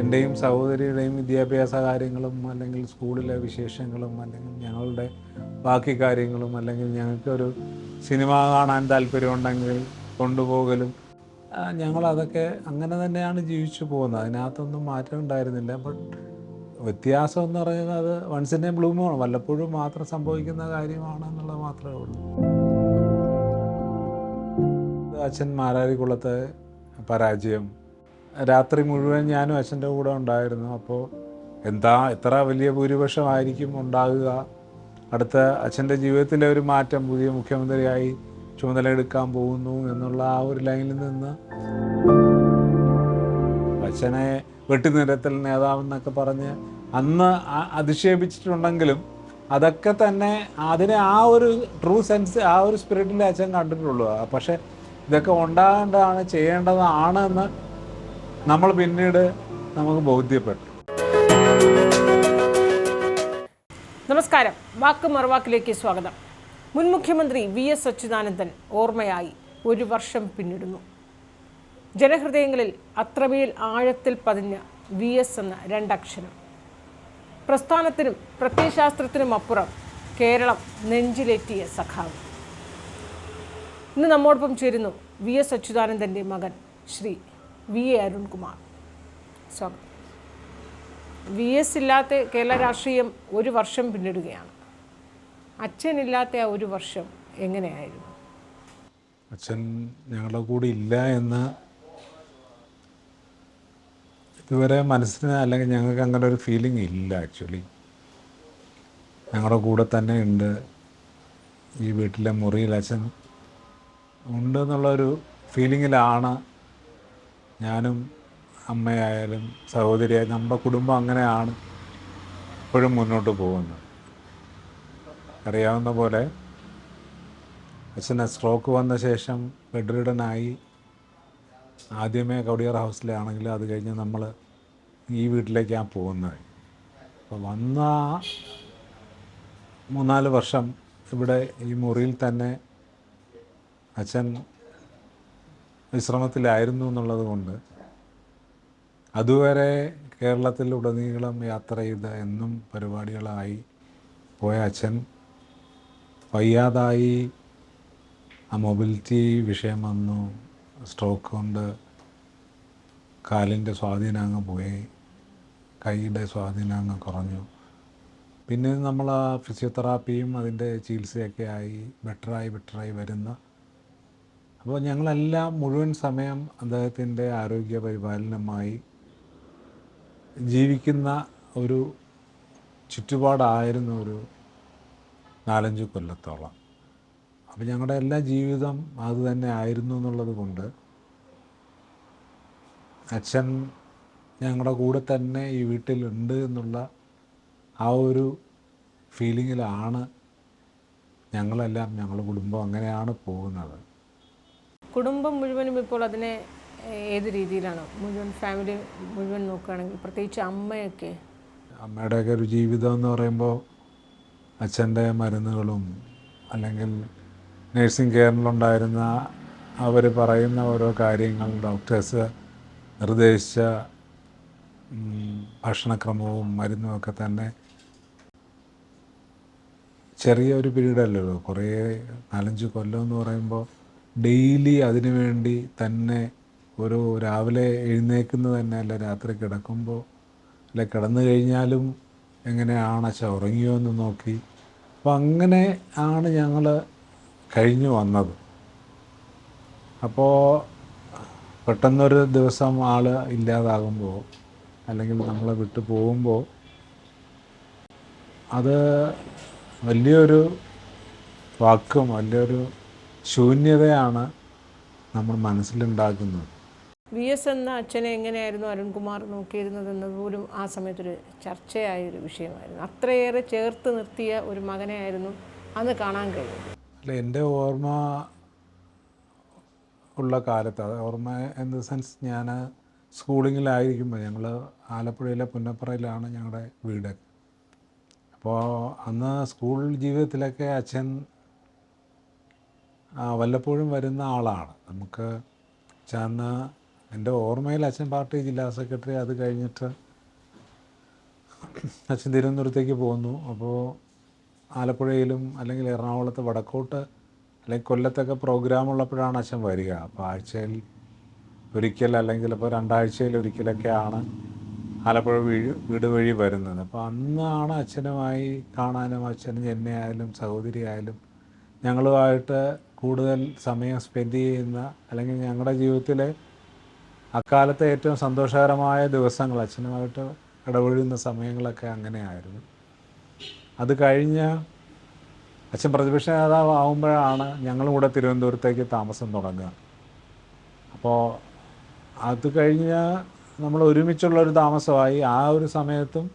എൻ്റെയും സഹോദരിയുടെയും വിദ്യാഭ്യാസ കാര്യങ്ങളും അല്ലെങ്കിൽ സ്കൂളിലെ വിശേഷങ്ങളും അല്ലെങ്കിൽ ഞങ്ങളുടെ ബാക്കി കാര്യങ്ങളും അല്ലെങ്കിൽ ഞങ്ങൾക്കൊരു സിനിമ കാണാൻ താല്പര്യമുണ്ടെങ്കിൽ കൊണ്ടുപോകലും ഞങ്ങളതൊക്കെ അങ്ങനെ തന്നെയാണ് ജീവിച്ചു പോകുന്നത്. അതിനകത്തൊന്നും മാറ്റം ഉണ്ടായിരുന്നില്ല. ബട്ട് വ്യത്യാസം എന്ന് പറയുന്നത് അത് once in a blue moon, വല്ലപ്പോഴും മാത്രം സംഭവിക്കുന്ന കാര്യമാണെന്നുള്ളത് മാത്രമേ ഉള്ളൂ. അച്ഛൻ മാരാരിക്കുളത്തെ പരാജയം, രാത്രി മുഴുവൻ ഞാനും അച്ഛൻ്റെ കൂടെ ഉണ്ടായിരുന്നു. അപ്പോൾ എത്ര വലിയ ഭൂരിപക്ഷമായിരിക്കും ഉണ്ടാകുക, അടുത്ത അച്ഛൻ്റെ ജീവിതത്തിലെ ഒരു മാറ്റം, പുതിയ മുഖ്യമന്ത്രിയായി ചുമതലയെടുക്കാൻ പോകുന്നു എന്നുള്ള ആ ഒരു ലൈനിൽ നിന്ന് അച്ഛനെ വെട്ടിനിരത്തൽ നേതാവെന്നൊക്കെ പറഞ്ഞ് അന്ന് അധിക്ഷേപിച്ചിട്ടുണ്ടെങ്കിലും അതൊക്കെ തന്നെ അതിനെ ആ ഒരു ട്രൂ സെൻസ്, ആ ഒരു സ്പിരിറ്റിൽ അച്ഛൻ കണ്ടിട്ടുള്ളൂ. പക്ഷേ ഇതൊക്കെ ഉണ്ടാകേണ്ടതാണ്, ചെയ്യേണ്ടതാണ് എന്ന് നമ്മൾ പിന്നീട് നമുക്ക് ബോധ്യപ്പെട്ടു. നമസ്കാരം, വാക്ക് മറുവാക്കിലേക്ക് സ്വാഗതം. മുൻ മുഖ്യമന്ത്രി VS അച്യുതാനന്ദൻ ഓർമ്മയായി 1 വർഷം പിന്നിടുന്നു. ജനഹൃദയങ്ങളിൽ അത്രമേൽ ആഴത്തിൽ പതിഞ്ഞ VS എന്ന 2 അക്ഷരം. പ്രസ്ഥാനത്തിനും പ്രത്യയശാസ്ത്രത്തിനും അപ്പുറം കേരളം നെഞ്ചിലേറ്റിയ സഖാവ്. ഇന്ന് നമ്മോടൊപ്പം ചേരുന്നു VS അച്യുതാനന്ദൻ്റെ മകൻ ശ്രീ VA അരുൺകുമാർ. സ്വാഗതം. VS ഇല്ലാത്ത കേരള രാഷ്ട്രീയം 1 വർഷം പിന്നിടുകയാണ്. അച്ഛനില്ലാത്ത ആ 1 വർഷം എങ്ങനെയായിരുന്നു? അച്ഛൻ ഞങ്ങളുടെ കൂടെ ഇല്ല എന്ന് ഇതുവരെ മനസ്സിന്, അല്ലെങ്കിൽ ഞങ്ങൾക്ക് അങ്ങനെ ഒരു ഫീലിംഗ് ഇല്ല. ആക്ച്വലി ഞങ്ങളുടെ കൂടെ തന്നെ ഉണ്ട്. ഈ വീട്ടിലെ മുറിയിൽ അച്ഛൻ ഉണ്ടെന്നുള്ളൊരു ഫീലിങ്ങിലാണ് ഞാനും അമ്മയായാലും സഹോദരിയായാലും നമ്മുടെ കുടുംബം അങ്ങനെയാണ് ഇപ്പോഴും മുന്നോട്ട് പോകുന്നത്. അറിയാവുന്ന പോലെ അച്ഛന് സ്ട്രോക്ക് വന്ന ശേഷം ബെഡ് റിഡനായി. ആദ്യമേ കവടിയാർ ഹൗസിലാണെങ്കിലും അത് കഴിഞ്ഞ് നമ്മൾ ഈ വീട്ടിലേക്കാണ് പോകുന്നത്. അപ്പോൾ വന്ന 3-4 വർഷം ഇവിടെ ഈ മുറിയിൽ തന്നെ അച്ഛൻ വിശ്രമത്തിലായിരുന്നു എന്നുള്ളത് കൊണ്ട് അതുവരെ കേരളത്തിലുടനീളം യാത്ര ചെയ്ത് എന്നും പരിപാടികളായി പോയ അച്ഛൻ വയ്യാതായി. ആ മൊബിലിറ്റി വിഷയം വന്നു. സ്ട്രോക്ക് കൊണ്ട് കാലിൻ്റെ സ്വാധീനം അങ്ങ് പോയി, കൈയുടെ സ്വാധീനം അങ്ങ് കുറഞ്ഞു. പിന്നെ നമ്മൾ ആ ഫിസിയോതെറാപ്പിയും അതിൻ്റെ ചികിത്സയൊക്കെ ആയി ബെറ്ററായി വരുന്ന. അപ്പോൾ ഞങ്ങളെല്ലാം മുഴുവൻ സമയം അദ്ദേഹത്തിൻ്റെ ആരോഗ്യ പരിപാലനമായി ജീവിക്കുന്ന ഒരു ചുറ്റുപാടായിരുന്നു ഒരു 4-5 കൊല്ലത്തോളം. അപ്പോൾ ഞങ്ങളുടെ എല്ലാ ജീവിതം അത് തന്നെ ആയിരുന്നു എന്നുള്ളത് കൊണ്ട് അച്ഛൻ ഞങ്ങളുടെ കൂടെ തന്നെ ഈ വീട്ടിലുണ്ട് എന്നുള്ള ആ ഒരു ഫീലിങ്ങിലാണ് ഞങ്ങളെല്ലാം, ഞങ്ങളുടെ കുടുംബം അങ്ങനെയാണ് പോകുന്നത്. കുടുംബം മുഴുവനും ഇപ്പോൾ അതിനെ ഏത് രീതിയിലാണ്, മുഴുവൻ ഫാമിലി മുഴുവൻ നോക്കുകയാണെങ്കിൽ, പ്രത്യേകിച്ച് അമ്മയൊക്കെ? അമ്മയുടെയൊക്കെ ഒരു ജീവിതം എന്ന് പറയുമ്പോൾ അച്ഛൻ്റെ മരുന്നുകളും അല്ലെങ്കിൽ നേഴ്സിംഗ് കെയറിലുണ്ടായിരുന്ന അവർ പറയുന്ന ഓരോ കാര്യങ്ങൾ, ഡോക്ടേഴ്സ് നിർദ്ദേശിച്ച ഭക്ഷണക്രമവും മരുന്നുമൊക്കെ തന്നെ ചെറിയൊരു പീരീഡല്ലല്ലോ, കുറേ 4-5 കൊല്ലം എന്ന് പറയുമ്പോൾ ഡെയിലി അതിനു വേണ്ടി തന്നെ ഒരു രാവിലെ എഴുന്നേൽക്കുന്നത് തന്നെ, അല്ല രാത്രി കിടക്കുമ്പോൾ, അല്ല കിടന്നു കഴിഞ്ഞാലും എങ്ങനെയാണ് അച്ഛൻ ഉറങ്ങിയോ എന്ന് നോക്കി. അപ്പോൾ അങ്ങനെ ആണ് ഞങ്ങൾ കഴിഞ്ഞു വന്നത്. അപ്പോൾ പെട്ടെന്നൊരു ദിവസം ആൾ ഇല്ലാതാകുമ്പോൾ അല്ലെങ്കിൽ നമ്മളെ വിട്ടു പോകുമ്പോൾ അത് വലിയൊരു വാക്കും വലിയൊരു ശൂന്യതയാണ് നമ്മൾ മനസ്സിലുണ്ടാക്കുന്നത്. VS എന്ന അച്ഛനെ എങ്ങനെയായിരുന്നു അരുൺകുമാർ നോക്കിയിരുന്നതെന്നത് പോലും ആ സമയത്തൊരു ചർച്ചയായൊരു വിഷയമായിരുന്നു. അത്രയേറെ ചേർത്ത് നിർത്തിയ ഒരു മകനെ ആയിരുന്നു അന്ന് കാണാൻ കഴിയുന്നത്. അല്ല, എൻ്റെ ഓർമ്മ ഉള്ള കാലത്ത്, അത് ഓർമ്മ ഇൻ ദ സെൻസ് ഞാൻ സ്കൂളിങ്ങിലായിരിക്കുമ്പോൾ, ഞങ്ങൾ ആലപ്പുഴയിലെ പുന്നപ്പറയിലാണ് ഞങ്ങളുടെ വീട്. അപ്പോൾ അന്ന് സ്കൂൾ ജീവിതത്തിലൊക്കെ അച്ഛൻ വല്ലപ്പോഴും വരുന്ന ആളാണ്. നമുക്ക് അന്ന് എൻ്റെ ഓർമ്മയിൽ അച്ഛൻ പാർട്ടി ജില്ലാ സെക്രട്ടറി, അത് കഴിഞ്ഞിട്ട് അച്ഛൻ തിരുവനന്തപുരത്തേക്ക് പോന്നു. അപ്പോൾ ആലപ്പുഴയിലും അല്ലെങ്കിൽ എറണാകുളത്ത് വടക്കോട്ട് അല്ലെങ്കിൽ കൊല്ലത്തൊക്കെ പ്രോഗ്രാം ഉള്ളപ്പോഴാണ് അച്ഛൻ വരിക. അപ്പോൾ ആഴ്ചയിൽ ഒരിക്കൽ അല്ലെങ്കിൽ ഇപ്പോൾ 2 ആഴ്ചയിൽ ഒരിക്കലൊക്കെയാണ് ആലപ്പുഴ വീട് വഴി വരുന്നത്. അപ്പോൾ അന്നാണ് അച്ഛനുമായി കാണാനും അച്ഛനും എന്നെ ആയാലും സഹോദരി ആയാലും ഞങ്ങളുമായിട്ട് കൂടുതൽ സമയം സ്പെൻഡ് ചെയ്യുന്ന, അല്ലെങ്കിൽ ഞങ്ങളുടെ ജീവിതത്തിലെ അക്കാലത്തെ ഏറ്റവും സന്തോഷകരമായ ദിവസങ്ങൾ അച്ഛനുമായിട്ട് ഇടപഴകുന്ന സമയങ്ങളൊക്കെ അങ്ങനെയായിരുന്നു. അത് കഴിഞ്ഞ് അച്ഛൻ പ്രതിപക്ഷ നേതാവ് ആകുമ്പോഴാണ് ഞങ്ങളും കൂടെ തിരുവനന്തപുരത്തേക്ക് താമസം തുടങ്ങുക. അപ്പോൾ അത് കഴിഞ്ഞ് നമ്മൾ ഒരുമിച്ചുള്ളൊരു താമസമായി. ആ ഒരു സമയത്തും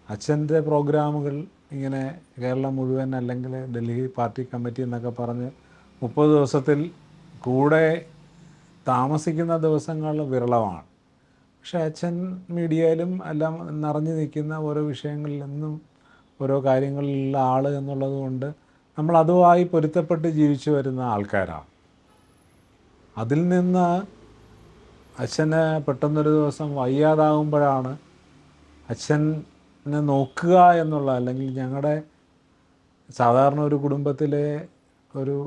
അച്ഛൻ്റെ പ്രോഗ്രാമുകൾ ഇങ്ങനെ കേരളം മുഴുവൻ അല്ലെങ്കിൽ ഡൽഹി പാർട്ടി കമ്മിറ്റി എന്നൊക്കെ പറഞ്ഞ് 30 ദിവസത്തിൽ കൂടെ താമസിക്കുന്ന ദിവസങ്ങൾ വിരളമാണ്. പക്ഷേ അച്ഛൻ മീഡിയയിലും എല്ലാം നിറഞ്ഞു നിൽക്കുന്ന ഓരോ വിഷയങ്ങളിൽ നിന്നും ഓരോ കാര്യങ്ങളിലുള്ള ആൾ എന്നുള്ളത് കൊണ്ട് നമ്മൾ അതുമായി പൊരുത്തപ്പെട്ട് ജീവിച്ചു വരുന്ന ആൾക്കാരാണ്. അതിൽ നിന്ന് അച്ഛന് പെട്ടെന്നൊരു ദിവസം വയ്യാതാകുമ്പോഴാണ് അച്ഛനെ നോക്കുക എന്നുള്ള, അല്ലെങ്കിൽ ഞങ്ങളുടെ സാധാരണ ഒരു കുടുംബത്തിലെ ഒരു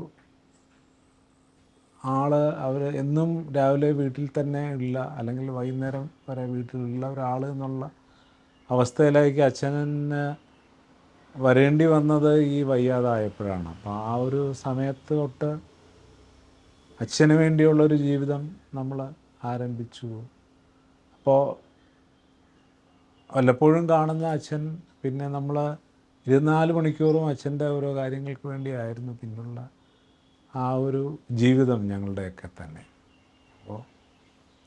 അവർ എന്നും രാവിലെ വീട്ടിൽ തന്നെ ഉള്ള, അല്ലെങ്കിൽ വൈകുന്നേരം വരെ വീട്ടിലുള്ള ഒരാൾ എന്നുള്ള അവസ്ഥയിലേക്ക് അച്ഛന് വരേണ്ടി വന്നത് ഈ വയ്യാതായപ്പോഴാണ്. അപ്പോൾ ആ ഒരു സമയത്ത് തൊട്ട് അച്ഛന് വേണ്ടിയുള്ളൊരു ജീവിതം നമ്മൾ ആരംഭിച്ചു. അപ്പോൾ വല്ലപ്പോഴും കാണുന്ന അച്ഛൻ, പിന്നെ നമ്മൾ 24 മണിക്കൂറും അച്ഛൻ്റെ ഓരോ കാര്യങ്ങൾക്ക് വേണ്ടിയായിരുന്നു പിന്നുള്ള ആ ഒരു ജീവിതം ഞങ്ങളുടെയൊക്കെ തന്നെ. അപ്പോൾ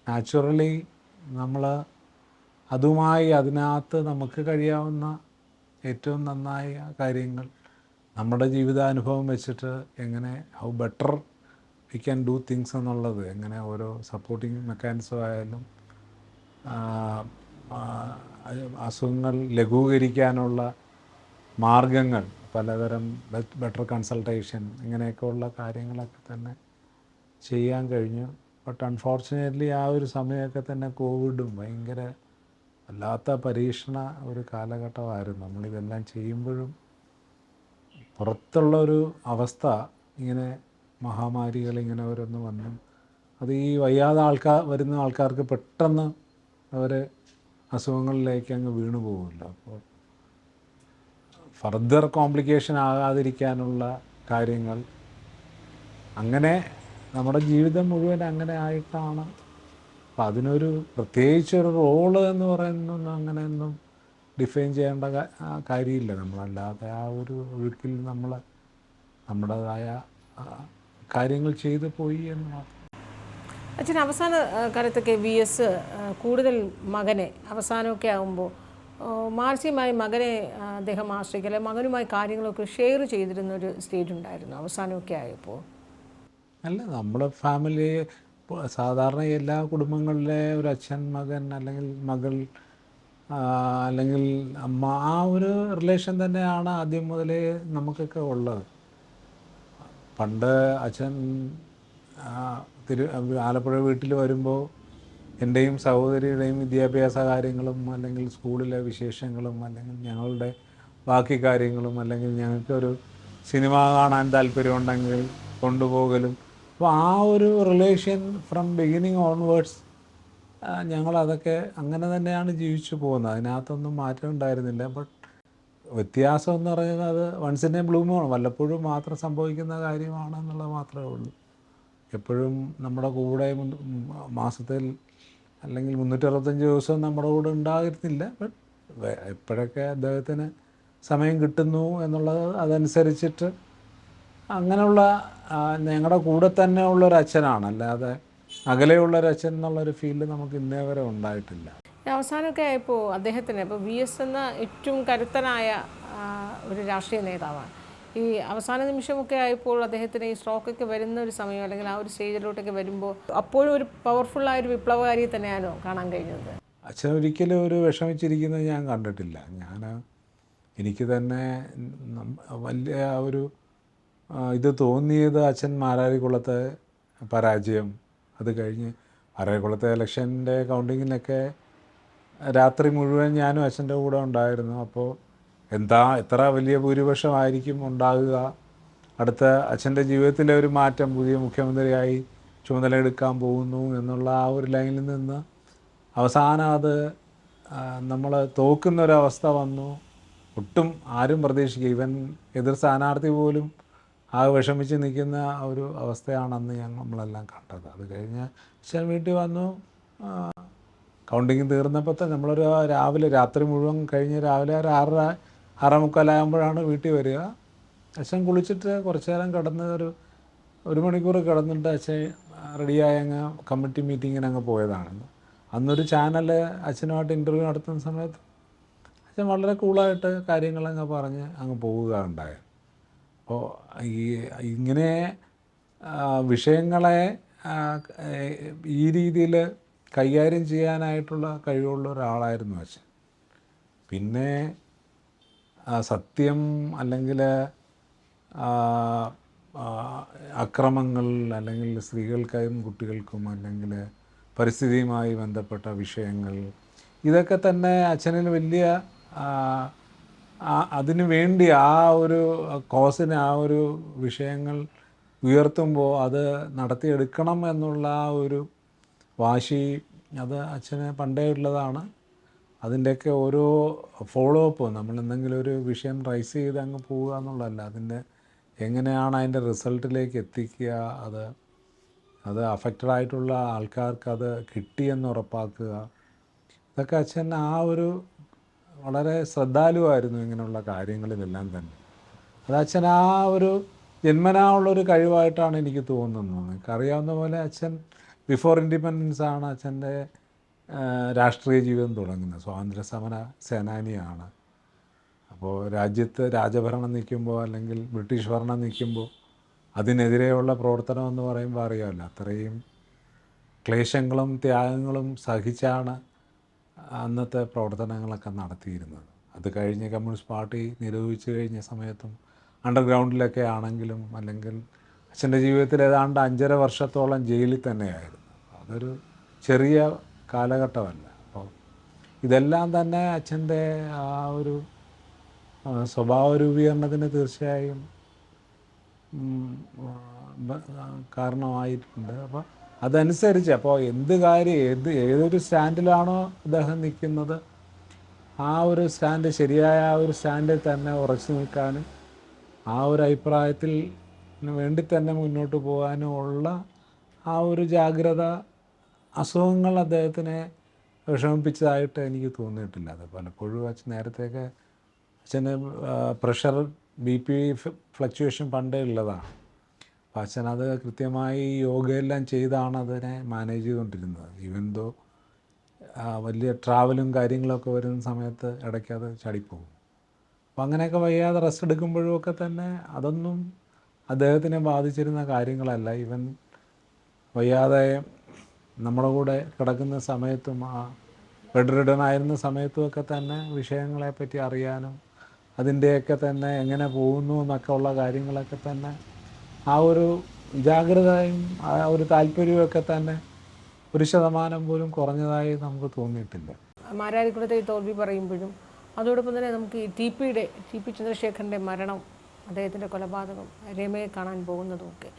നാച്ചുറലി നമ്മൾ അതുമായി അതിനകത്ത് നമുക്ക് കഴിയാവുന്ന ഏറ്റവും നന്നായ കാര്യങ്ങൾ നമ്മുടെ ജീവിതാനുഭവം വെച്ചിട്ട് എങ്ങനെ how better we can do things എന്നുള്ളത്, എങ്ങനെ ഓരോ സപ്പോർട്ടിങ് മെക്കാനിസം ആയാലും അസുഖങ്ങൾ ലഘൂകരിക്കാനുള്ള മാർഗങ്ങൾ, പലതരം ബെറ്റർ കൺസൾട്ടേഷൻ, ഇങ്ങനെയൊക്കെയുള്ള കാര്യങ്ങളൊക്കെ തന്നെ ചെയ്യാൻ കഴിഞ്ഞു. ബട്ട് അൺഫോർച്ചുനേറ്റ്ലി ആ ഒരു സമയമൊക്കെ തന്നെ കോവിഡും ഭയങ്കര വല്ലാത്ത പരീക്ഷണ ഒരു കാലഘട്ടമായിരുന്നു. നമ്മളിതെല്ലാം ചെയ്യുമ്പോഴും പുറത്തുള്ളൊരു അവസ്ഥ, ഇങ്ങനെ മഹാമാരികൾ ഇങ്ങനെ ഓരോന്ന് വന്നു, അത് ഈ വയ്യാതെ വരുന്ന ആൾക്കാർക്ക് പെട്ടെന്ന് അവർ അസുഖങ്ങളിലേക്ക് അങ്ങ് വീണു പോകുമല്ലോ. അപ്പോൾ ഫർദർ കോംപ്ലിക്കേഷൻ ആകാതിരിക്കാനുള്ള കാര്യങ്ങൾ, അങ്ങനെ നമ്മുടെ ജീവിതം മുഴുവൻ അങ്ങനെ ആയിട്ടാണ്. അപ്പം അതിനൊരു പ്രത്യേകിച്ചൊരു റോള് എന്ന് പറയുന്നൊന്നും അങ്ങനെയൊന്നും ഡിഫൈൻ ചെയ്യേണ്ട കാര്യമില്ല. നമ്മളല്ലാതെ ആ ഒരു ഒഴുക്കിൽ നമ്മൾ നമ്മുടേതായ കാര്യങ്ങൾ ചെയ്തു പോയി എന്ന് മാത്രം. അച്ഛൻ അവസാന കാലത്തൊക്കെ VS കൂടുതൽ മകനെ അവസാനമൊക്കെ ആകുമ്പോൾ മാനസികമായി മകനെ അദ്ദേഹം ആശ്രയിക്കുക, മകനുമായി കാര്യങ്ങളൊക്കെ ഷെയർ ചെയ്തിരുന്നൊരു സ്റ്റേജ് ഉണ്ടായിരുന്നു അവസാനമൊക്കെ ആയപ്പോൾ. അല്ല, നമ്മുടെ ഫാമിലി സാധാരണ എല്ലാ കുടുംബങ്ങളിലെ ഒരു അച്ഛൻ, മകൻ, അല്ലെങ്കിൽ മകൾ, അല്ലെങ്കിൽ അമ്മ, ആ ഒരു റിലേഷൻ തന്നെയാണ് ആദ്യം മുതലേ നമുക്കൊക്കെ ഉള്ളത്. പണ്ട് അച്ഛൻ ആലപ്പുഴ വീട്ടിൽ വരുമ്പോൾ എൻ്റെയും സഹോദരിയുടെയും വിദ്യാഭ്യാസ കാര്യങ്ങളും, അല്ലെങ്കിൽ സ്കൂളിലെ വിശേഷങ്ങളും, അല്ലെങ്കിൽ ഞങ്ങളുടെ ബാക്കി കാര്യങ്ങളും, അല്ലെങ്കിൽ ഞങ്ങൾക്കൊരു സിനിമ കാണാൻ താല്പര്യമുണ്ടെങ്കിൽ കൊണ്ടുപോകലും, അപ്പോൾ ആ ഒരു റിലേഷൻ ഫ്രം ബിഗിനിങ് ഓൺവേർഡ്സ് ഞങ്ങളതൊക്കെ അങ്ങനെ തന്നെയാണ് ജീവിച്ചു പോകുന്നത്. അതിനകത്തൊന്നും മാറ്റം ഉണ്ടായിരുന്നില്ല. ബട്ട് വ്യത്യാസം എന്ന് പറയുന്നത് അത് once in a blue moon, വല്ലപ്പോഴും മാത്രം സംഭവിക്കുന്ന കാര്യമാണെന്നുള്ളത് മാത്രമേ ഉള്ളൂ. എപ്പോഴും നമ്മുടെ കൂടെ മാസത്തിൽ അല്ലെങ്കിൽ 365 ദിവസവും നമ്മുടെ കൂടെ ഉണ്ടായിരുന്നില്ല. ബട്ട് എപ്പോഴൊക്കെ അദ്ദേഹത്തിന് സമയം കിട്ടുന്നു എന്നുള്ളത് അതനുസരിച്ചിട്ട് അങ്ങനെയുള്ള ഞങ്ങളുടെ കൂടെ തന്നെ ഉള്ളൊരച്ഛനാണ്. അല്ലാതെ അകലെയുള്ളൊരച്ഛൻ എന്നുള്ളൊരു ഫീല് നമുക്ക് ഇന്നേ വരെ ഉണ്ടായിട്ടില്ല. അവസാനമൊക്കെ ആയപ്പോൾ അദ്ദേഹത്തിന് ഇപ്പോൾ VS എന്ന ഏറ്റവും കരുത്തനായ ഒരു രാഷ്ട്രീയ നേതാവാണ്. ഈ അവസാന നിമിഷമൊക്കെ ആയപ്പോൾ അദ്ദേഹത്തിന് ഈ സ്ട്രോക്കൊക്കെ വരുന്ന ഒരു സമയം, അല്ലെങ്കിൽ ആ ഒരു സ്റ്റേജിലോട്ടൊക്കെ വരുമ്പോൾ അപ്പോഴും ഒരു പവർഫുള്ളായൊരു വിപ്ലവകാരിയെ തന്നെയാണോ കാണാൻ കഴിഞ്ഞത്? അച്ഛൻ ഒരിക്കലും ഒരു വിഷമിച്ചിരിക്കുന്നത് ഞാൻ കണ്ടിട്ടില്ല. എനിക്ക് തന്നെ വലിയ ഒരു ഇത് തോന്നിയത് അച്ഛൻ മാരാരിക്കുളത്തെ പരാജയം, അത് കഴിഞ്ഞ് മാരാരിക്കുളത്തെ ഇലക്ഷൻ്റെ കൗണ്ടിങ്ങിനൊക്കെ രാത്രി മുഴുവൻ ഞാനും അച്ഛൻ്റെ കൂടെ ഉണ്ടായിരുന്നു. അപ്പോൾ എത്ര വലിയ ഭൂരിപക്ഷമായിരിക്കും ഉണ്ടാകുക, അടുത്ത അച്ഛൻ്റെ ജീവിതത്തിലെ ഒരു മാറ്റം, പുതിയ മുഖ്യമന്ത്രിയായി ചുമതലയെടുക്കാൻ പോകുന്നു എന്നുള്ള ആ ഒരു ലൈനിൽ നിന്ന് അവസാനം അത് നമ്മൾ തോക്കുന്നൊരവസ്ഥ വന്നു. ഒട്ടും ആരും പ്രതീക്ഷിക്കുക, ഇവൻ എതിർ സ്ഥാനാർത്ഥി പോലും ആ വിഷമിച്ച് നിൽക്കുന്ന ഒരു അവസ്ഥയാണ് അന്ന് നമ്മളെല്ലാം കണ്ടത്. അത് കഴിഞ്ഞ് അച്ഛൻ വീട്ടിൽ വന്നു. കൗണ്ടിങ് തീർന്നപ്പോൾ നമ്മളൊരു രാത്രി മുഴുവൻ കഴിഞ്ഞ് രാവിലെ ഒരു 6:45 വീട്ടിൽ വരിക. അച്ഛൻ കുളിച്ചിട്ട് കുറച്ച് നേരം കിടന്ന് ഒരു മണിക്കൂർ കിടന്നിട്ട് അച്ഛൻ റെഡിയായി അങ്ങ് കമ്മിറ്റി മീറ്റിങ്ങിന് അങ്ങ് പോയതാണ്. അന്നൊരു ചാനൽ അച്ഛനുമായിട്ട് ഇൻ്റർവ്യൂ നടത്തുന്ന സമയത്ത് അച്ഛൻ വളരെ കൂളായിട്ട് കാര്യങ്ങളങ്ങ് പറഞ്ഞ് അങ്ങ് പോവുക ഉണ്ടായത്. അപ്പോൾ ഇങ്ങനെ വിഷയങ്ങളെ ഈ രീതിയിൽ കൈകാര്യം ചെയ്യാനായിട്ടുള്ള കഴിവുള്ള ഒരാളായിരുന്നു അച്ഛൻ. പിന്നെ സത്യം അല്ലെങ്കിൽ അക്രമങ്ങൾ, അല്ലെങ്കിൽ സ്ത്രീകൾക്കും കുട്ടികൾക്കും അല്ലെങ്കിൽ പരിസ്ഥിതിയുമായി ബന്ധപ്പെട്ട വിഷയങ്ങൾ, ഇതൊക്കെ തന്നെ അച്ഛനിൽ വലിയ അതിനു വേണ്ടി ആ ഒരു കോസിന് ആ ഒരു വിഷയങ്ങൾ ഉയർത്തുമ്പോൾ അത് നടത്തിയെടുക്കണം എന്നുള്ള ആ ഒരു വാശി അത് അച്ഛന് പണ്ടേ ഉള്ളതാണ്. അതിൻ്റെയൊക്കെ ഓരോ ഫോളോ അപ്പ്, നമ്മൾ എന്തെങ്കിലും ഒരു വിഷയം റൈസ് ചെയ്ത് അങ്ങ് പോവുക എന്നുള്ളതല്ല, അതിൻ്റെ എങ്ങനെയാണ് അതിൻ്റെ റിസൾട്ടിലേക്ക് എത്തിക്കുക, അത് അഫക്റ്റഡ് ആയിട്ടുള്ള ആൾക്കാർക്ക് അത് കിട്ടിയെന്ന് ഉറപ്പാക്കുക, ഇതൊക്കെ അച്ഛൻ ആ ഒരു വളരെ ശ്രദ്ധാലുവായിരുന്നു ഇങ്ങനെയുള്ള കാര്യങ്ങളിലെല്ലാം തന്നെ. അത് അച്ഛൻ ആ ഒരു ജന്മനാ ഉള്ളൊരു കഴിവായിട്ടാണ് എനിക്ക് തോന്നുന്നത്. എനിക്കറിയാവുന്ന പോലെ അച്ഛൻ ബിഫോർ ഇൻഡിപെൻഡൻസ് ആണ് അച്ഛൻ്റെ രാഷ്ട്രീയ ജീവിതം തുടങ്ങുന്നത്. സ്വാതന്ത്ര്യ സമര സേനാനിയാണ്. അപ്പോൾ രാജ്യത്ത് രാജഭരണം നിൽക്കുമ്പോൾ അല്ലെങ്കിൽ ബ്രിട്ടീഷ് ഭരണം നിൽക്കുമ്പോൾ അതിനെതിരെയുള്ള പ്രവർത്തനം എന്ന് പറയുമ്പോൾ അറിയാമല്ലോ, അത്രയും ക്ലേശങ്ങളും ത്യാഗങ്ങളും സഹിച്ചാണ് അന്നത്തെ പ്രവർത്തനങ്ങളൊക്കെ നടത്തിയിരുന്നത്. അത് കഴിഞ്ഞ് കമ്മ്യൂണിസ്റ്റ് പാർട്ടി നിരോധിച്ചു കഴിഞ്ഞ സമയത്തും അണ്ടർഗ്രൗണ്ടിലൊക്കെ ആണെങ്കിലും, അല്ലെങ്കിൽ അച്ഛൻ്റെ ജീവിതത്തിൽ ഏതാണ്ട് 5.5 വർഷത്തോളം ജയിലിൽ തന്നെയായിരുന്നു. അതൊരു ചെറിയ കാലഘട്ടമല്ല. അപ്പോൾ ഇതെല്ലാം തന്നെ അച്ഛൻ്റെ ആ ഒരു സ്വഭാവ രൂപീകരണത്തിന് തീർച്ചയായും കാരണമായിട്ടുണ്ട്. അപ്പോൾ അതനുസരിച്ച് അപ്പോൾ എന്ത് കാര്യം ഏതൊരു സ്റ്റാൻഡിലാണോ അദ്ദേഹം നിൽക്കുന്നത് ആ ഒരു സ്റ്റാൻഡ്, ശരിയായ ആ ഒരു സ്റ്റാൻഡിൽ തന്നെ ഉറച്ചു നിൽക്കാനും ആ ഒരു അഭിപ്രായത്തിൽ വേണ്ടി തന്നെ മുന്നോട്ട് പോകാനും ഉള്ള ആ ഒരു ജാഗ്രത അസുഖങ്ങൾ അദ്ദേഹത്തിനെ വിഷമിപ്പിച്ചതായിട്ട് എനിക്ക് തോന്നിയിട്ടില്ല. അത് പലപ്പോഴും അച്ഛൻ നേരത്തെയൊക്കെ അച്ഛന് പ്രഷർ BP ഫ്ലക്ച്വേഷൻ പണ്ടേ ഉള്ളതാണ്. അപ്പോൾ അച്ഛനത് കൃത്യമായി യോഗയെല്ലാം ചെയ്താണ് അതിനെ മാനേജ് ചെയ്തുകൊണ്ടിരുന്നത്. ഈവൻ ദോ വലിയ ട്രാവലും കാര്യങ്ങളൊക്കെ വരുന്ന സമയത്ത് ഇടയ്ക്ക് അത് ചാടിപ്പോകും. അപ്പോൾ അങ്ങനെയൊക്കെ വയ്യാതെ റെസ്റ്റ് എടുക്കുമ്പോഴും ഒക്കെ തന്നെ അതൊന്നും അദ്ദേഹത്തിനെ ബാധിച്ചിരുന്ന കാര്യങ്ങളല്ല. ഈവൻ വയ്യാതെ നമ്മുടെ കൂടെ കിടക്കുന്ന സമയത്തും ആ ബെഡ് റിഡൻ ആയിരുന്ന സമയത്തുമൊക്കെ തന്നെ വിഷയങ്ങളെപ്പറ്റി അറിയാനും അതിൻ്റെയൊക്കെ തന്നെ എങ്ങനെ പോകുന്നു എന്നൊക്കെ ഉള്ള കാര്യങ്ങളൊക്കെ തന്നെ ആ ഒരു ജാഗ്രതയും ആ ഒരു താല്പര്യമൊക്കെ തന്നെ 1% പോലും കുറഞ്ഞതായി നമുക്ക് തോന്നിയിട്ടില്ല. മാരാരിക്കുളത്തെ ഈ തോൽവി പറയുമ്പോഴും അതോടൊപ്പം തന്നെ നമുക്ക് ഈ ടി.പി. ചന്ദ്രശേഖരൻ്റെ മരണം, അദ്ദേഹത്തിൻ്റെ കൊലപാതകം, രമയെ കാണാൻ പോകുന്നതുമൊക്കെ,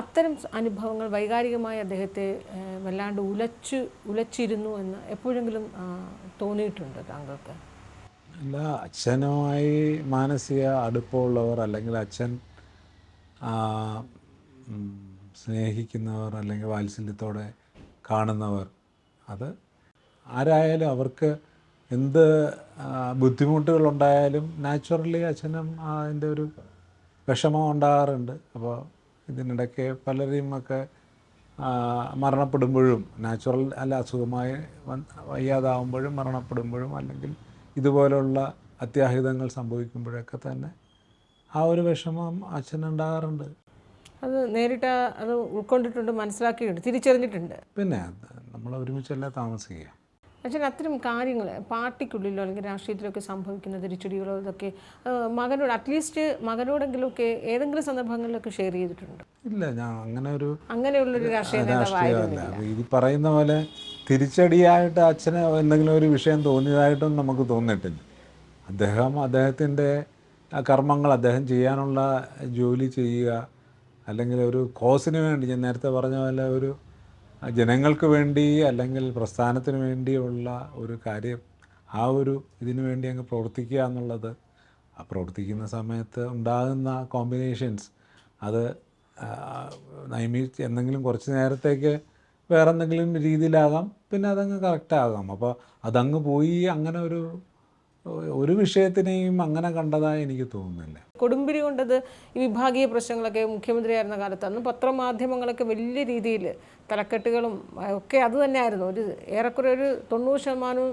അത്തരം അനുഭവങ്ങൾ വൈകാരികമായി അദ്ദേഹത്തെ വല്ലാണ്ട് ഉലച്ചിരുന്നു എന്ന് എപ്പോഴെങ്കിലും തോന്നിയിട്ടുണ്ട് താങ്കൾക്ക്? അല്ല, അച്ഛനുമായി മാനസിക അടുപ്പമുള്ളവർ അല്ലെങ്കിൽ അച്ഛൻ സ്നേഹിക്കുന്നവർ അല്ലെങ്കിൽ വാത്സല്യത്തോടെ കാണുന്നവർ, അത് ആരായാലും അവർക്ക് എന്ത് ബുദ്ധിമുട്ടുകളുണ്ടായാലും നാച്ചുറലി അച്ഛനും അതിൻ്റെ ഒരു വിഷമം ഉണ്ടാകാറുണ്ട്. അപ്പോൾ ഇതിനിടയ്ക്ക് പലരെയും ഒക്കെ മരണപ്പെടുമ്പോഴും, നാച്ചുറൽ അല്ല അസുഖമായി വയ്യാതാവുമ്പോഴും മരണപ്പെടുമ്പോഴും അല്ലെങ്കിൽ ഇതുപോലുള്ള അത്യാഹിതങ്ങൾ സംഭവിക്കുമ്പോഴൊക്കെ തന്നെ ആ ഒരു വിഷമം അച്ഛനുണ്ടാകാറുണ്ട്. അത് നേരിട്ട് അത് ഉൾക്കൊണ്ടിട്ടുണ്ട്, മനസ്സിലാക്കിയിട്ടുണ്ട്, തിരിച്ചറിഞ്ഞിട്ടുണ്ട്. പിന്നെ നമ്മൾ ഒരുമിച്ചല്ലേ താമസിക്കുക. അച്ഛൻ അത്തരം കാര്യങ്ങൾ പാർട്ടിക്കുള്ളിലോ അല്ലെങ്കിൽ രാഷ്ട്രീയത്തിലൊക്കെ സംഭവിക്കുന്ന തിരിച്ചടികളോ ഇതൊക്കെ മകനോട് അറ്റ്ലീസ്റ്റ് മകനോടെങ്കിലുമൊക്കെ ഏതെങ്കിലും സന്ദർഭങ്ങളിലൊക്കെ ഷെയർ ചെയ്തിട്ടുണ്ട്? ഇല്ല, ഞാൻ അങ്ങനെയുള്ളൊരു രാഷ്ട്രീയ നേതാവായിരുന്നില്ല. അപ്പോൾ ഈ പറയുന്ന പോലെ തിരിച്ചടിയായിട്ട് അച്ഛന് എന്തെങ്കിലും ഒരു വിഷയം തോന്നിയതായിട്ടും നമുക്ക് തോന്നിയിട്ടില്ല. അദ്ദേഹത്തിൻ്റെ കർമ്മങ്ങൾ, അദ്ദേഹം ചെയ്യാനുള്ള ജോലി ചെയ്യുക, അല്ലെങ്കിൽ ഒരു കോസിന് വേണ്ടി, ഞാൻ നേരത്തെ പറഞ്ഞ പോലെ ഒരു ജനങ്ങൾക്ക് വേണ്ടി അല്ലെങ്കിൽ പ്രസ്ഥാനത്തിന് വേണ്ടിയുള്ള ഒരു കാര്യം, ആ ഒരു ഇതിനു വേണ്ടി അങ്ങ് പ്രവർത്തിക്കുക എന്നുള്ളത്, ആ പ്രവർത്തിക്കുന്ന സമയത്ത് ഉണ്ടാകുന്ന കോമ്പിനേഷൻസ് അത് എന്തെങ്കിലും കുറച്ച് നേരത്തേക്ക് വേറെ എന്തെങ്കിലും രീതിയിലാകാം, പിന്നെ അതങ്ങ് കറക്റ്റാകാം. അപ്പോൾ അതങ്ങ് പോയി അങ്ങനെ ഒരു വിഷയത്തിനെയും അങ്ങനെ കണ്ടതായി എനിക്ക് തോന്നുന്നില്ല. കൊടുമ്പിരി കൊണ്ടത് ഈ വിഭാഗീയ പ്രശ്നങ്ങളൊക്കെ മുഖ്യമന്ത്രിയായിരുന്ന കാലത്ത് അന്ന് പത്രമാധ്യമങ്ങളൊക്കെ വലിയ രീതിയിൽ തലക്കെട്ടുകളും ഒക്കെ അത് തന്നെയായിരുന്നു. ഏറെക്കുറെ ഒരു 90%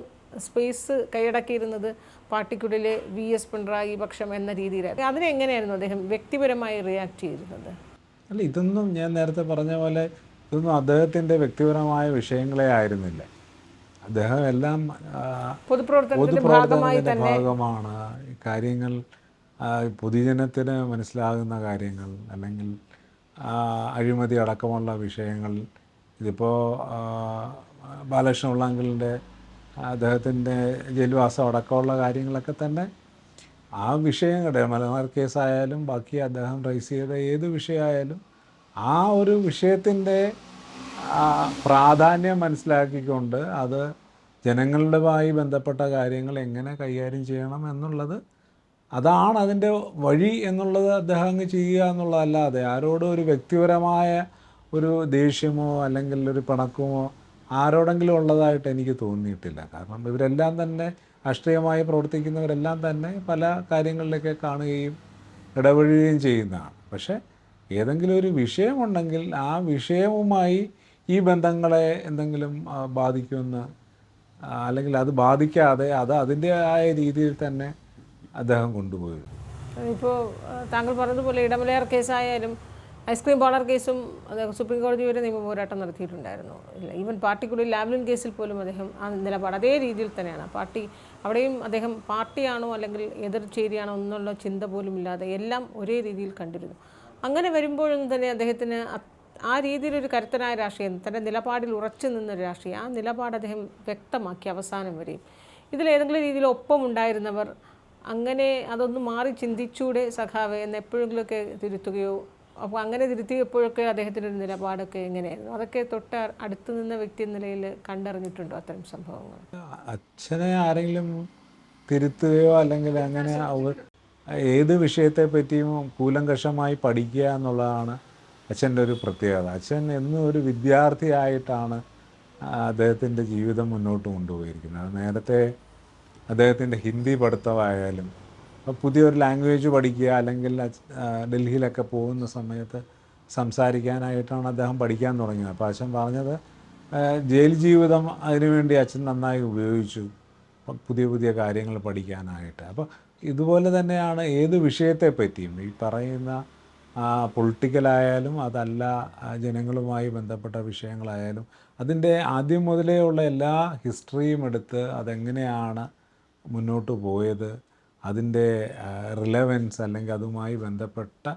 സ്പേസ് കൈയടക്കിയിരുന്നത് പാർട്ടിക്കുള്ളിലെ VS പിണറായി പക്ഷം എന്ന രീതിയിലായിരുന്നു. അതിനെങ്ങനെയായിരുന്നു അദ്ദേഹം വ്യക്തിപരമായി റിയാക്ട് ചെയ്തിരുന്നത്? അല്ല, ഇതൊന്നും ഞാൻ നേരത്തെ പറഞ്ഞ പോലെ ഇതൊന്നും അദ്ദേഹത്തിൻ്റെ വ്യക്തിപരമായ വിഷയങ്ങളെ ആയിരുന്നില്ല. അദ്ദേഹം എല്ലാം പൊതുപ്രവർത്തനത്തിൻ്റെ ഭാഗമാണ്. കാര്യങ്ങൾ പൊതുജനത്തിന് മനസ്സിലാകുന്ന കാര്യങ്ങൾ, അല്ലെങ്കിൽ അഴിമതി അടക്കമുള്ള വിഷയങ്ങൾ, ഇതിപ്പോൾ ബാലകൃഷ്ണ ഉള്ളാങ്കിളിൻ്റെ അദ്ദേഹത്തിൻ്റെ ജയിൽവാസം അടക്കമുള്ള കാര്യങ്ങളൊക്കെ തന്നെ ആ വിഷയങ്ങളുടെ മലബാർ കേസായാലും ബാക്കി അദ്ദേഹം റൈസ് ചെയ്ത ഏത് വിഷയമായാലും ആ ഒരു വിഷയത്തിൻ്റെ പ്രാധാന്യം മനസ്സിലാക്കിക്കൊണ്ട് അത് ജനങ്ങളുമായി ബന്ധപ്പെട്ട കാര്യങ്ങൾ എങ്ങനെ കൈകാര്യം ചെയ്യണം എന്നുള്ളത്, അതാണ് അതിൻ്റെ വഴി എന്നുള്ളത് അദ്ദേഹം അങ്ങ് ചെയ്യുക എന്നുള്ളതല്ലാതെ ആരോടും ഒരു വ്യക്തിപരമായ ഒരു ദേഷ്യമോ അല്ലെങ്കിൽ ഒരു പിണക്കമോ ആരോടെങ്കിലും ഉള്ളതായിട്ട് എനിക്ക് തോന്നിയിട്ടില്ല. കാരണം ഇവരെല്ലാം തന്നെ രാഷ്ട്രീയമായി പ്രവർത്തിക്കുന്നവരെല്ലാം തന്നെ പല കാര്യങ്ങളിലൊക്കെ കാണുകയും ഇടപെടുകയും ചെയ്യുന്നതാണ്. പക്ഷേ ഏതെങ്കിലും ഒരു വിഷയമുണ്ടെങ്കിൽ ആ വിഷയവുമായി ഈ ബന്ധങ്ങളെ എന്തെങ്കിലും ബാധിക്കുമെന്ന്, അല്ലെങ്കിൽ അത് ബാധിക്കാതെ അത് അതിൻ്റെതായ രീതിയിൽ തന്നെ അദ്ദേഹം കൊണ്ടുപോയി. ഇപ്പോൾ താങ്കൾ പറഞ്ഞതുപോലെ ഇടമലയാർ കേസായാലും ഐസ്ക്രീം പാർലർ കേസും സുപ്രീം കോടതി വരെ നിയമ പോരാട്ടം നടത്തിയിട്ടുണ്ടായിരുന്നു. ഈവൻ പാർട്ടിക്കുള്ളിൽ ലാവ്ലിൻ കേസിൽ പോലും അദ്ദേഹം ആ നിലപാട് അതേ രീതിയിൽ തന്നെയാണ്. അവിടെയും അദ്ദേഹം പാർട്ടിയാണോ അല്ലെങ്കിൽ എതിർചേരിയാണോ എന്നുള്ള ചിന്ത പോലും ഇല്ലാതെ എല്ലാം ഒരേ രീതിയിൽ കണ്ടിരുന്നു. അങ്ങനെ വരുമ്പോഴൊന്നും തന്നെ അദ്ദേഹത്തിന് ആ രീതിയിലൊരു കരുത്തനായ രാഷ്ട്രീയം, തൻ്റെ നിലപാടിൽ ഉറച്ചു നിന്നൊരു രാഷ്ട്രീയം, ആ നിലപാട് അദ്ദേഹം വ്യക്തമാക്കി അവസാനം വരെയും. ഇതിലേതെങ്കിലും രീതിയിൽ ഒപ്പം ഉണ്ടായിരുന്നവർ അങ്ങനെ അതൊന്ന് മാറി ചിന്തിച്ചൂടെ സഖാവെ എന്ന് എപ്പോഴെങ്കിലുമൊക്കെ തിരുത്തുകയോ, അപ്പോൾ അങ്ങനെ തിരുത്തിയപ്പോഴൊക്കെ അദ്ദേഹത്തിൻ്റെ ഒരു നിലപാടൊക്കെ എങ്ങനെയായിരുന്നു? അതൊക്കെ തൊട്ട് അടുത്ത് നിന്ന വ്യക്തി എന്ന നിലയിൽ കണ്ടറിഞ്ഞിട്ടുണ്ടോ അത്തരം സംഭവങ്ങൾ? അച്ഛനെ ആരെങ്കിലും തിരുത്തുകയോ അല്ലെങ്കിൽ അങ്ങനെ ഏത് വിഷയത്തെ പറ്റിയും കൂലങ്കഷമായി പഠിക്കുക എന്നുള്ളതാണ് അച്ഛൻ്റെ ഒരു പ്രത്യേകത. അച്ഛൻ എന്നും ഒരു വിദ്യാർത്ഥിയായിട്ടാണ് അദ്ദേഹത്തിൻ്റെ ജീവിതം മുന്നോട്ട് കൊണ്ടുപോയിരിക്കുന്നത്. നേരത്തെ അദ്ദേഹത്തിൻ്റെ ഹിന്ദി പഠിത്തമായാലും പുതിയൊരു ലാംഗ്വേജ് പഠിക്കുക, അല്ലെങ്കിൽ ഡൽഹിയിലൊക്കെ പോകുന്ന സമയത്ത് സംസാരിക്കാനായിട്ടാണ് അദ്ദേഹം പഠിക്കാൻ തുടങ്ങിയത്. അപ്പോൾ അച്ഛൻ പറഞ്ഞത് ജയിൽ ജീവിതം അതിനുവേണ്ടി അച്ഛൻ നന്നായി ഉപയോഗിച്ചു, പുതിയ പുതിയ കാര്യങ്ങൾ പഠിക്കാനായിട്ട്. അപ്പോൾ ഇതുപോലെ തന്നെയാണ് ഏത് വിഷയത്തെ പറ്റിയും, ഈ പറയുന്ന പൊളിറ്റിക്കലായാലും അതല്ല ജനങ്ങളുമായി ബന്ധപ്പെട്ട വിഷയങ്ങളായാലും അതിൻ്റെ ആദ്യം മുതലേ ഉള്ള എല്ലാ ഹിസ്റ്ററിയും എടുത്ത് അതെങ്ങനെയാണ് മുന്നോട്ട് പോയത്, അതിൻ്റെ റിലവൻസ് അല്ലെങ്കിൽ അതുമായി ബന്ധപ്പെട്ട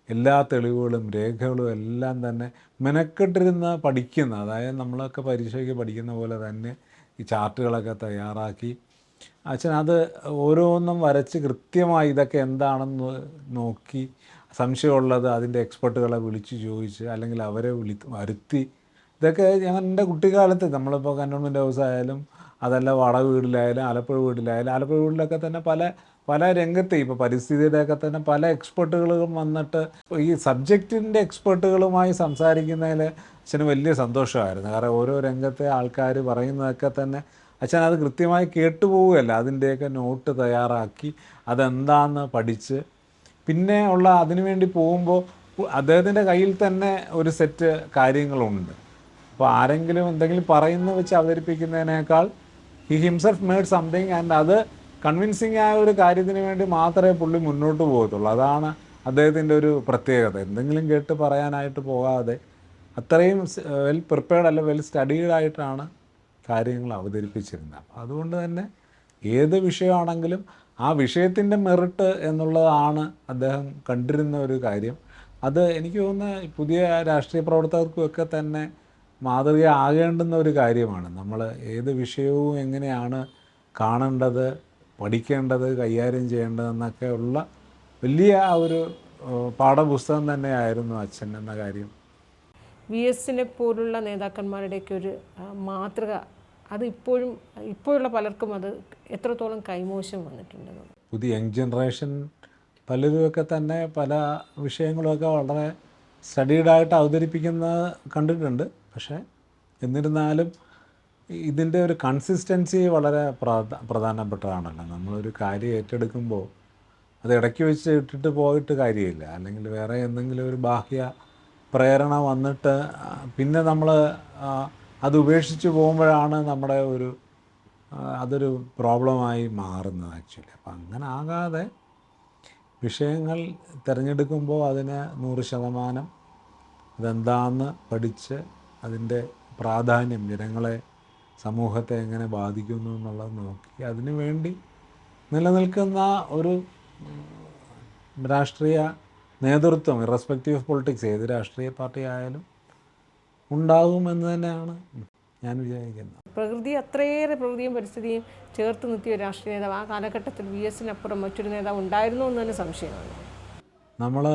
എല്ലാ തെളിവുകളും രേഖകളും എല്ലാം തന്നെ മെനക്കെട്ടിരുന്ന് പഠിക്കുന്ന, അതായത് നമ്മളൊക്കെ പരീക്ഷയ്ക്ക് പഠിക്കുന്ന പോലെ തന്നെ ഈ ചാർട്ടുകളൊക്കെ തയ്യാറാക്കി അച്ഛൻ അത് ഓരോന്നും വരച്ച് കൃത്യമായി ഇതൊക്കെ എന്താണെന്ന് നോക്കി, സംശയമുള്ളത് അതിൻ്റെ എക്സ്പെർട്ടുകളെ വിളിച്ച് ചോദിച്ച് അല്ലെങ്കിൽ അവരെ വരുത്തി, ഇതൊക്കെ ഞാൻ എൻ്റെ കുട്ടിക്കാലത്ത് നമ്മളിപ്പോൾ കന്റോൺമെൻറ്റ് ഹൗസ് ആയാലും അതല്ല വാടക വീട്ടിലായാലും ആലപ്പുഴ വീട്ടിലായാലും, ആലപ്പുഴ വീട്ടിലൊക്കെ തന്നെ പല രംഗത്തെ ഇപ്പോൾ പരിസ്ഥിതിയുടെയൊക്കെ തന്നെ പല എക്സ്പെർട്ടുകളും വന്നിട്ട് ഈ സബ്ജക്റ്റിൻ്റെ എക്സ്പെർട്ടുകളുമായി സംസാരിക്കുന്നതിൽ അച്ഛന് വലിയ സന്തോഷമായിരുന്നു. കാരണം ഓരോ രംഗത്തെ ആൾക്കാർ പറയുന്നതൊക്കെ തന്നെ അച്ഛൻ അത് കൃത്യമായി കേട്ടുപോവുകയല്ല, അതിൻ്റെയൊക്കെ നോട്ട് തയ്യാറാക്കി അതെന്താണെന്ന് പഠിച്ച് പിന്നെ അതിനുവേണ്ടി പോകുമ്പോൾ അദ്ദേഹത്തിൻ്റെ കയ്യിൽ തന്നെ ഒരു സെറ്റ് കാര്യങ്ങളുണ്ട്. അപ്പോൾ ആരെങ്കിലും എന്തെങ്കിലും പറയുന്നത് വെച്ച് അവതരിപ്പിക്കുന്നതിനേക്കാൾ he himself made something, and അത് കൺവിൻസിങ് ആയ ഒരു കാര്യത്തിന് വേണ്ടി മാത്രമേ പുള്ളി മുന്നോട്ട് പോകത്തുള്ളൂ. അതാണ് അദ്ദേഹത്തിൻ്റെ ഒരു പ്രത്യേകത. എന്തെങ്കിലും കേട്ട് പറയാനായിട്ട് പോകാതെ അത്രയും വെൽ പ്രിപ്പയർഡ് അല്ല വെൽ സ്റ്റഡീഡ് ആയിട്ടാണ് കാര്യങ്ങൾ അവതരിപ്പിച്ചിരുന്നത്. അപ്പോൾ അതുകൊണ്ട് തന്നെ ഏത് വിഷയമാണെങ്കിലും ആ വിഷയത്തിൻ്റെ മെറിറ്റ് എന്നുള്ളതാണ് അദ്ദേഹം കണ്ടിരുന്ന ഒരു കാര്യം. അത് എനിക്ക് തോന്നുന്ന പുതിയ രാഷ്ട്രീയ പ്രവർത്തകർക്കുമൊക്കെ തന്നെ മാതൃകയാകേണ്ടുന്ന ഒരു കാര്യമാണ്. നമ്മൾ ഏത് വിഷയവും എങ്ങനെയാണ് കാണേണ്ടത്, പഠിക്കേണ്ടത്, കൈകാര്യം ചെയ്യേണ്ടതെന്നൊക്കെ ഉള്ള വലിയ ഒരു പാഠപുസ്തകം തന്നെയായിരുന്നു അച്ഛൻ എന്ന കാര്യം. VS-നെ പോലുള്ള നേതാക്കന്മാരുടെയൊക്കെ ഒരു മാതൃക അത് ഇപ്പോഴുള്ള പലർക്കും അത് എത്രത്തോളം കൈമോശം വന്നിട്ടുണ്ടെന്ന്. പുതിയ യങ് ജനറേഷൻ പലരുമൊക്കെ തന്നെ പല വിഷയങ്ങളുമൊക്കെ വളരെ സ്റ്റഡീഡായിട്ട് അവതരിപ്പിക്കുന്നത് കണ്ടിട്ടുണ്ട്. പക്ഷേ എന്നിരുന്നാലും ഇതിൻ്റെ ഒരു കൺസിസ്റ്റൻസി വളരെ പ്രധാനപ്പെട്ടതാണല്ലോ. നമ്മളൊരു കാര്യം ഏറ്റെടുക്കുമ്പോൾ അത് ഇടയ്ക്ക് വെച്ച് ഇട്ടിട്ട് പോയിട്ട് കാര്യമില്ല. അല്ലെങ്കിൽ വേറെ എന്തെങ്കിലും ഒരു ബാഹ്യ പ്രേരണ വന്നിട്ട് പിന്നെ നമ്മൾ അത് ഉപേക്ഷിച്ച് പോകുമ്പോഴാണ് നമ്മുടെ അതൊരു പ്രോബ്ലമായി മാറുന്നത് ആക്ച്വലി. അപ്പം അങ്ങനെ ആകാതെ വിഷയങ്ങൾ തിരഞ്ഞെടുക്കുമ്പോൾ അതിന് 100% അതെന്താണെന്ന് പഠിച്ച് അതിൻ്റെ പ്രാധാന്യം ജനങ്ങളെ, സമൂഹത്തെ എങ്ങനെ ബാധിക്കുന്നു എന്നുള്ളത് നോക്കി അതിനു വേണ്ടി നിലനിൽക്കുന്ന ഒരു രാഷ്ട്രീയ നേതൃത്വം, ഇറസ്പെക്റ്റീവ് ഓഫ് പൊളിറ്റിക്സ്, ഏത് രാഷ്ട്രീയ പാർട്ടി ആയാലും ഉണ്ടാകുമെന്ന് തന്നെയാണ് ഞാൻ വിചാരിക്കുന്നത്. പ്രകൃതിയും പരിസ്ഥിതിയും ചേർത്ത് നിർത്തിയ രാഷ്ട്രീയ നേതാവ് ആ കാലഘട്ടത്തിൽ VS-നപ്പുറം മറ്റൊരു നേതാവ് ഉണ്ടായിരുന്നോ എന്ന് തന്നെ സംശയമാണ്. നമ്മൾ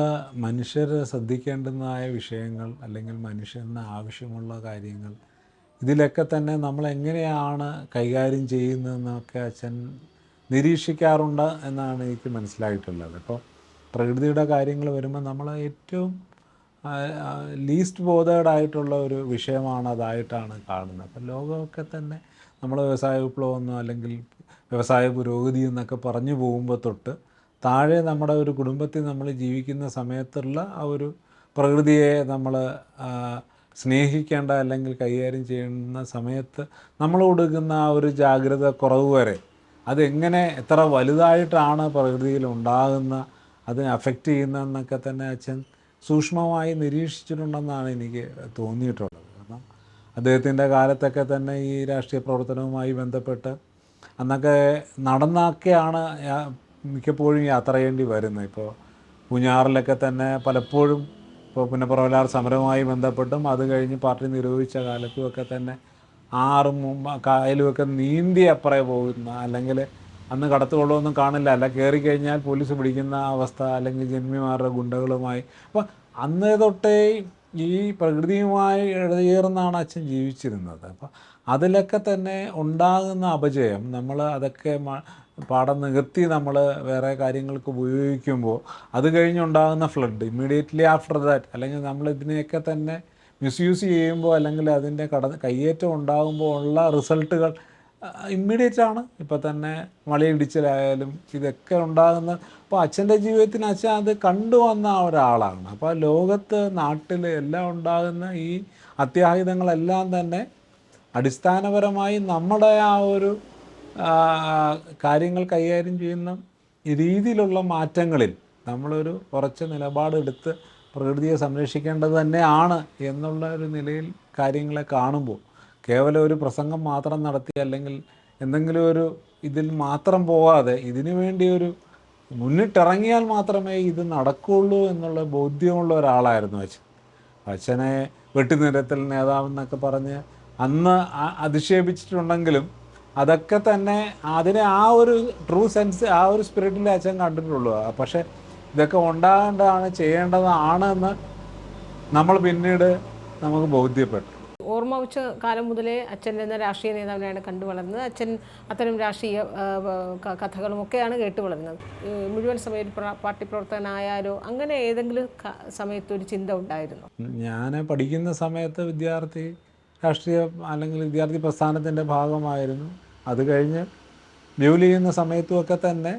മനുഷ്യർ ശ്രദ്ധിക്കേണ്ടുന്നതായ വിഷയങ്ങൾ അല്ലെങ്കിൽ മനുഷ്യന് ആവശ്യമുള്ള കാര്യങ്ങൾ ഇതിലൊക്കെ തന്നെ നമ്മൾ എങ്ങനെയാണ് കൈകാര്യം ചെയ്യുന്നതെന്നൊക്കെ അച്ഛൻ നിരീക്ഷിക്കാറുണ്ട് എന്നാണ് എനിക്ക് മനസ്സിലായിട്ടുള്ളത്. ഇപ്പോൾ പ്രകൃതിയുടെ കാര്യങ്ങൾ വരുമ്പോൾ നമ്മൾ ഏറ്റവും ലീസ്റ്റ് ബോധേഡായിട്ടുള്ള ഒരു വിഷയമാണ് അതായിട്ടാണ് കാണുന്നത്. അപ്പം ലോകമൊക്കെ തന്നെ നമ്മൾ വ്യവസായ വിപ്ലവമെന്നോ അല്ലെങ്കിൽ വ്യവസായ പുരോഗതി എന്നൊക്കെ പറഞ്ഞു പോകുമ്പോൾ തൊട്ട് താഴെ നമ്മുടെ ഒരു കുടുംബത്തിൽ നമ്മൾ ജീവിക്കുന്ന സമയത്തുള്ള ആ ഒരു പ്രകൃതിയെ നമ്മൾ സ്നേഹിക്കേണ്ട അല്ലെങ്കിൽ കൈകാര്യം ചെയ്യുന്ന സമയത്ത് നമ്മൾ കൊടുക്കുന്ന ആ ഒരു ജാഗ്രത കുറവ് വരെ അതെങ്ങനെ എത്ര വലുതായിട്ടാണ് പ്രകൃതിയിൽ ഉണ്ടാകുന്ന, അതിനെ അഫക്റ്റ് ചെയ്യുന്നതെന്നൊക്കെ തന്നെ അച്ഛൻ സൂക്ഷ്മമായി നിരീക്ഷിച്ചിട്ടുണ്ടെന്നാണ് എനിക്ക് തോന്നിയിട്ടുള്ളത്. കാരണം അദ്ദേഹത്തിൻ്റെ കാലത്തൊക്കെ തന്നെ ഈ രാഷ്ട്രീയ പ്രവർത്തനവുമായി ബന്ധപ്പെട്ട് അന്നൊക്കെ നടന്നൊക്കെയാണ് മിക്കപ്പോഴും യാത്ര ചെയ്യേണ്ടി വരുന്നത്. ഇപ്പോൾ പൂഞ്ഞാറിലൊക്കെ തന്നെ പലപ്പോഴും ഇപ്പോൾ പുന്നപ്രവലാർ സമരവുമായി ബന്ധപ്പെട്ടും അത് കഴിഞ്ഞ് പാർട്ടി നിരോധിച്ച കാലത്തുമൊക്കെ തന്നെ ആറും കായലുമൊക്കെ നീന്തി അപ്പുറേ പോകുന്ന, അല്ലെങ്കിൽ അന്ന് കടത്തുകൊള്ളൊന്നും കാണില്ല, അല്ല കയറി കഴിഞ്ഞാൽ പോലീസ് പിടിക്കുന്ന അവസ്ഥ, അല്ലെങ്കിൽ ജന്മിമാരുടെ ഗുണ്ടകളുമായി. അപ്പോൾ അന്ന് തൊട്ടേ ഈ പ്രകൃതിയുമായി ഇഴചേർന്നാണ് അച്ഛൻ ജീവിച്ചിരുന്നത്. അപ്പോൾ അതിലൊക്കെ തന്നെ ഉണ്ടാകുന്ന അപജയം നമ്മൾ അതൊക്കെ പാഠം നികത്തി നമ്മൾ വേറെ കാര്യങ്ങൾക്ക് ഉപയോഗിക്കുമ്പോൾ അത് കഴിഞ്ഞുണ്ടാകുന്ന ഫ്ലഡ് ഇമ്മീഡിയറ്റ്ലി ആഫ്റ്റർ ദാറ്റ്, അല്ലെങ്കിൽ നമ്മൾ ഇതിനെയൊക്കെ തന്നെ മിസ്യൂസ് ചെയ്യുമ്പോൾ അല്ലെങ്കിൽ അതിൻ്റെ കയ്യേറ്റം ഉണ്ടാകുമ്പോൾ ഉള്ള റിസൾട്ടുകൾ ഇമ്മീഡിയറ്റ് ആണ്. ഇപ്പോൾ തന്നെ മലയിടിച്ചിലായാലും ഇതൊക്കെ ഉണ്ടാകുന്ന. അപ്പോൾ അച്ഛൻ്റെ ജീവിതത്തിന് അച്ഛൻ അത് കണ്ടുവന്ന ഒരാളാണ്. അപ്പോൾ ലോകത്ത് നാട്ടിൽ എല്ലാം ഉണ്ടാകുന്ന ഈ അത്യാഹിതങ്ങളെല്ലാം തന്നെ അടിസ്ഥാനപരമായി നമ്മുടെ ആ ഒരു കാര്യങ്ങൾ കൈകാര്യം ചെയ്യുന്ന രീതിയിലുള്ള മാറ്റങ്ങളിൽ നമ്മളൊരു കുറച്ച് നിലപാടെടുത്ത് പ്രകൃതിയെ സംരക്ഷിക്കേണ്ടത് തന്നെയാണ് എന്നുള്ള ഒരു നിലയിൽ കാര്യങ്ങളെ കാണുമ്പോൾ കേവലം ഒരു പ്രസംഗം മാത്രം നടത്തി അല്ലെങ്കിൽ എന്തെങ്കിലും ഒരു ഇതിൽ മാത്രം പോകാതെ ഇതിനു വേണ്ടി ഒരു മുന്നിട്ടിറങ്ങിയാൽ മാത്രമേ ഇത് നടക്കുകയുള്ളൂ എന്നുള്ള ബോധ്യമുള്ള ഒരാളായിരുന്നു അച്ഛൻ. അച്ഛനെ വെട്ടിനിരത്തൽ നേതാവെന്നൊക്കെ പറഞ്ഞ് അന്ന് അധിക്ഷേപിച്ചിട്ടുണ്ടെങ്കിലും അതൊക്കെ തന്നെ അതിനെ ആ ഒരു ട്രൂ സെൻസ്, ആ ഒരു സ്പിരിറ്റിൽ അച്ഛൻ കണ്ടിട്ടുള്ളൂ. പക്ഷേ ഇതൊക്കെ ഉണ്ടാകേണ്ടതാണ്, ചെയ്യേണ്ടതാണ് എന്ന് നമ്മൾ പിന്നീട് നമുക്ക് ബോധ്യപ്പെട്ടു. ഓർമ്മ വെച്ച കാലം മുതലേ അച്ഛൻ എന്ന രാഷ്ട്രീയ നേതാവിനെയാണ് കണ്ടു വളർന്നത്. അച്ഛൻ അത്തരം രാഷ്ട്രീയ കഥകളുമൊക്കെയാണ് കേട്ട് വളർന്നത്. മുഴുവൻ സമയം പാർട്ടി പ്രവർത്തകനായാലോ അങ്ങനെ ഏതെങ്കിലും സമയത്ത് ഒരു ചിന്ത ഉണ്ടായിരുന്നു? ഞാൻ പഠിക്കുന്ന സമയത്ത് വിദ്യാർത്ഥി രാഷ്ട്രീയ അല്ലെങ്കിൽ വിദ്യാർത്ഥി പ്രസ്ഥാനത്തിൻ്റെ ഭാഗമായിരുന്നു. അത് കഴിഞ്ഞ് ജോലി ചെയ്യുന്ന സമയത്തുമൊക്കെ തന്നെ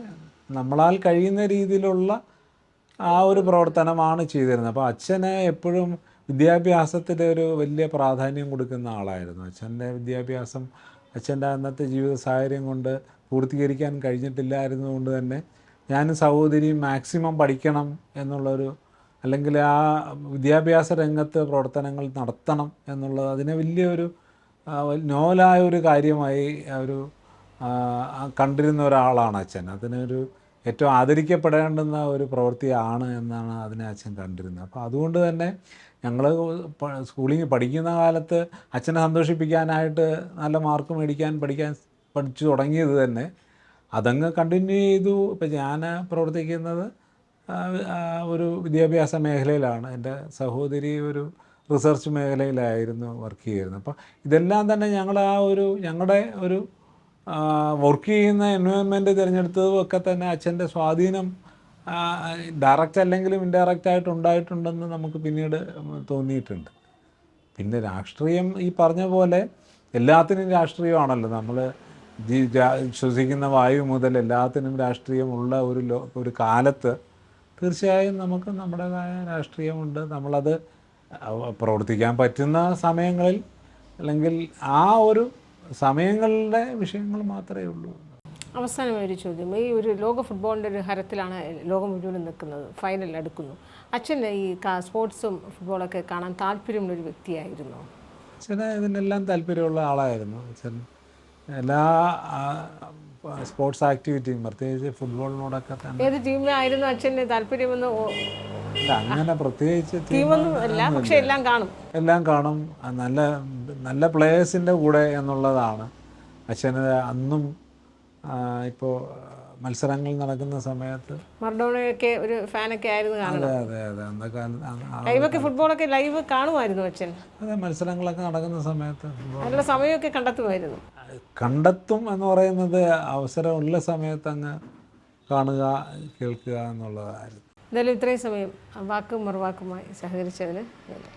നമ്മളാൽ കഴിയുന്ന രീതിയിലുള്ള ആ ഒരു പ്രവർത്തനമാണ് ചെയ്തിരുന്നത്. അപ്പോൾ അച്ഛനെ എപ്പോഴും വിദ്യാഭ്യാസത്തിൽ ഒരു വലിയ പ്രാധാന്യം കൊടുക്കുന്ന ആളായിരുന്നു. അച്ഛൻ്റെ വിദ്യാഭ്യാസം അച്ഛൻ്റെ അന്നത്തെ ജീവിത സാഹചര്യം കൊണ്ട് പൂർത്തീകരിക്കാൻ കഴിഞ്ഞിട്ടില്ലായിരുന്നതുകൊണ്ട് തന്നെ ഞാനും സഹോദരിയും മാക്സിമം പഠിക്കണം എന്നുള്ളൊരു, അല്ലെങ്കിൽ ആ വിദ്യാഭ്യാസ രംഗത്ത് പ്രവർത്തനങ്ങൾ നടത്തണം എന്നുള്ളത് അതിനെ വലിയൊരു നോവലായ ഒരു കാര്യമായി ഒരു കണ്ടിരുന്ന ഒരാളാണ് അച്ഛൻ. അതിനൊരു ഏറ്റവും ആദരിക്കപ്പെടേണ്ടുന്ന ഒരു പ്രവൃത്തിയാണ് എന്നാണ് അതിനെ അച്ഛൻ കണ്ടിരുന്നത്. അപ്പോൾ അതുകൊണ്ട് തന്നെ ഞങ്ങൾ സ്കൂളിൽ പഠിക്കുന്ന കാലത്ത് അച്ഛനെ സന്തോഷിപ്പിക്കാനായിട്ട് നല്ല മാർക്ക് മേടിക്കാൻ പഠിച്ചു തുടങ്ങിയത് തന്നെ അതങ്ങ് കണ്ടിന്യൂ ചെയ്തു. ഇപ്പം ഞാൻ പ്രവർത്തിക്കുന്നത് ഒരു വിദ്യാഭ്യാസ മേഖലയിലാണ്. എൻ്റെ സഹോദരി ഒരു റിസർച്ച് മേഖലയിലായിരുന്നു വർക്ക് ചെയ്യുന്നത്. അപ്പോൾ ഇതെല്ലാം തന്നെ ഞങ്ങളുടെ ഒരു വർക്ക് ചെയ്യുന്ന എൻവയോൺമെൻറ്റ് തിരഞ്ഞെടുത്തതും ഒക്കെ തന്നെ അച്ഛൻ്റെ സ്വാധീനം ഡയറക്റ്റ് അല്ലെങ്കിലും ഇൻഡയറക്റ്റ് ആയിട്ട് ഉണ്ടായിട്ടുണ്ടെന്ന് നമുക്ക് പിന്നീട് തോന്നിയിട്ടുണ്ട്. പിന്നെ രാഷ്ട്രീയം ഈ പറഞ്ഞ പോലെ എല്ലാത്തിനും രാഷ്ട്രീയമാണല്ലോ. നമ്മൾ ശ്വസിക്കുന്ന വായു മുതൽ എല്ലാത്തിനും രാഷ്ട്രീയമുള്ള ഒരു കാലത്ത് തീർച്ചയായും നമുക്ക് നമ്മുടേതായ രാഷ്ട്രീയമുണ്ട്. നമ്മളത് പ്രവർത്തിക്കാൻ പറ്റുന്ന സമയങ്ങളിൽ അല്ലെങ്കിൽ ആ ഒരു സമയങ്ങളുടെ വിഷയങ്ങൾ മാത്രമേ ഉള്ളൂ. അവസാനമായ ഒരു ചോദ്യം. ഈ ഒരു ലോക ഫുട്ബോളിൻ്റെ ഒരു ഹരത്തിലാണ് ലോകം മുഴുവൻ നിൽക്കുന്നത്, ഫൈനൽ അടുക്കുന്നു. അച്ഛൻ ഈ സ്പോർട്സും ഫുട്ബോളൊക്കെ കാണാൻ താല്പര്യമുള്ളൊരു വ്യക്തിയായിരുന്നു? അച്ഛന് ഇതിനെല്ലാം താല്പര്യമുള്ള ആളായിരുന്നു. അച്ഛൻ എല്ലാ സ്പോർട്സ് ആക്ടിവിറ്റിയും പ്രത്യേകിച്ച് ഫുട്ബോളിനോടൊക്കെ തന്നെ. ഏത് ടീമിലായിരുന്നു അച്ഛന് താല്പര്യമെന്ന്? അങ്ങനെ പ്രത്യേകിച്ച് ടീമൊന്നും അല്ല, പക്ഷെ എല്ലാം കാണും. നല്ല നല്ല പ്ലേയേഴ്സിൻ്റെ കൂടെ എന്നുള്ളതാണ് അച്ഛന് അന്നും. ഇപ്പോൾ മത്സരങ്ങൾ നടക്കുന്ന സമയത്ത് മറഡോണയൊക്കെ ഒരു ഫാനൊക്കെ ആയിരുന്നു കാണുന്നത്. അതെ അന്നത്തെ ലൈവൊക്കെ ഫുട്ബോളൊക്കെ ലൈവ് കാണുമായിരുന്നു അച്ഛൻ. അതെ, മത്സരങ്ങളൊക്കെ നടക്കുന്ന സമയത്ത് നല്ല സമയമൊക്കെ കണ്ടെത്തുമായിരുന്നു. കണ്ടെത്തും എന്ന് പറയുന്നത് അവസരമുള്ള സമയത്ത് അങ്ങ് കാണുക, കേൾക്കുക എന്നുള്ളതായിരുന്നു. എന്തായാലും ഇത്രയും സമയം വാക്കും മറുവാക്കുമായി സഹകരിച്ചതിന് നന്ദി.